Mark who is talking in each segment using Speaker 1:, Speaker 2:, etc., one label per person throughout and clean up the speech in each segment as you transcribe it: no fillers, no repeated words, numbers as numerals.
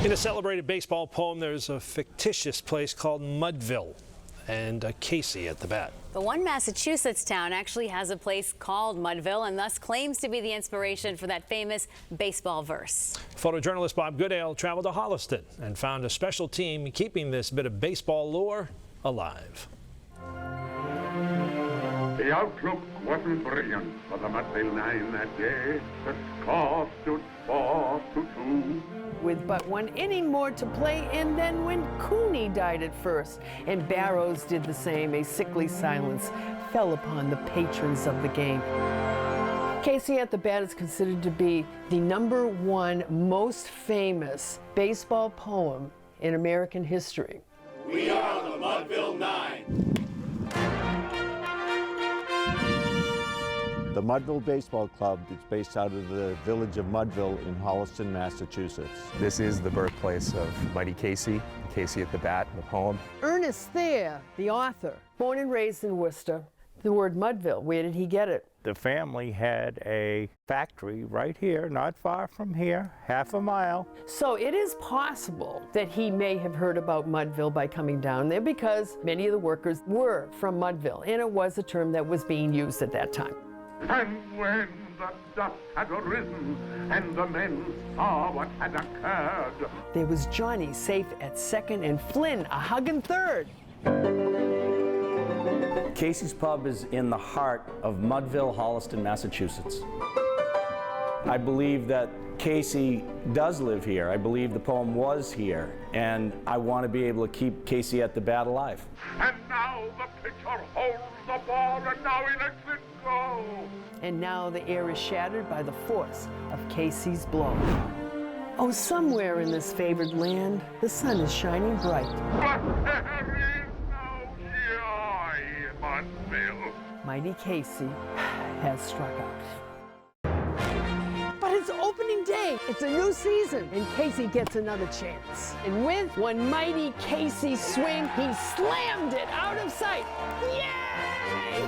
Speaker 1: In a celebrated baseball poem, there's a fictitious place called Mudville and Casey at the bat.
Speaker 2: The one Massachusetts town actually has a place called Mudville and thus claims to be the inspiration for that famous baseball verse. Photojournalist
Speaker 1: Bob Goodale traveled to Holliston and found a special team keeping this bit of baseball lore alive.
Speaker 3: The outlook wasn't brilliant for the Mudville Nine that day. The score stood 4-2.
Speaker 4: With but one inning more to play, and then when Cooney died at first, and Barrows did the same, a sickly silence fell upon the patrons of the game. Casey at the bat is considered to be the #1 most famous baseball poem in American history.
Speaker 5: We are the Mudville Nine.
Speaker 6: The Mudville Baseball Club is based out of the village of Mudville in Holliston, Massachusetts.
Speaker 7: This is the birthplace of Mighty Casey, Casey at the bat, the poem.
Speaker 4: Ernest Thayer, the author, born and raised in Worcester. The word Mudville, where did he get it?
Speaker 8: The family had a factory right here, not far from here, half a mile.
Speaker 4: So it is possible that he may have heard about Mudville by coming down there because many of the workers were from Mudville, and it was a term that was being used at that time.
Speaker 3: And when the dust had arisen and the men saw what had occurred,
Speaker 4: there was Johnny safe at second and Flynn a hugging third.
Speaker 9: Casey's Pub is in the heart of Mudville, Holliston, Massachusetts. I believe that Casey does live here. I believe the poem was here, and I want to be able to keep Casey at the bat alive.
Speaker 3: And now the pitcher holds the ball, and now he lets it go.
Speaker 4: And now the air is shattered by the force of Casey's blow. Oh, somewhere in this favored land, the sun is shining bright.
Speaker 3: But there is no joy in Mudville.
Speaker 4: Mighty Casey has struck out. But it's opening day. It's a new season, and Casey gets another chance. And with one mighty Casey swing, he slammed it out of sight. Yay!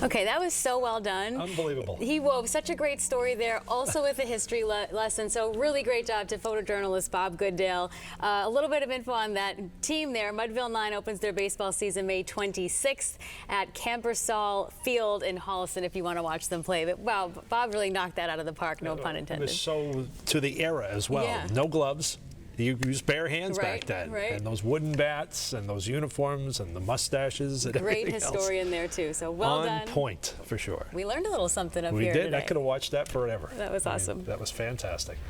Speaker 2: Okay, that was so well done.
Speaker 1: Unbelievable.
Speaker 2: He wove such a great story there, also with a history lesson. So really great job to photojournalist Bob Goodale. A little bit of info on that team there. Mudville 9 opens their baseball season May 26th at Campersall Field in Holliston if you want to watch them play. But wow, Bob really knocked that out of the park, no pun intended.
Speaker 1: It was so to the era as well.
Speaker 2: Yeah.
Speaker 1: No gloves. You used bare hands
Speaker 2: Right,
Speaker 1: back then.
Speaker 2: right.
Speaker 1: And those wooden bats and those uniforms and the mustaches and
Speaker 2: Great
Speaker 1: everything else.
Speaker 2: historian there too. So well
Speaker 1: On
Speaker 2: done.
Speaker 1: point for sure.
Speaker 2: We learned a little something up
Speaker 1: We
Speaker 2: here
Speaker 1: did.
Speaker 2: today.
Speaker 1: I could have watched that forever.
Speaker 2: That was awesome.
Speaker 1: That was fantastic.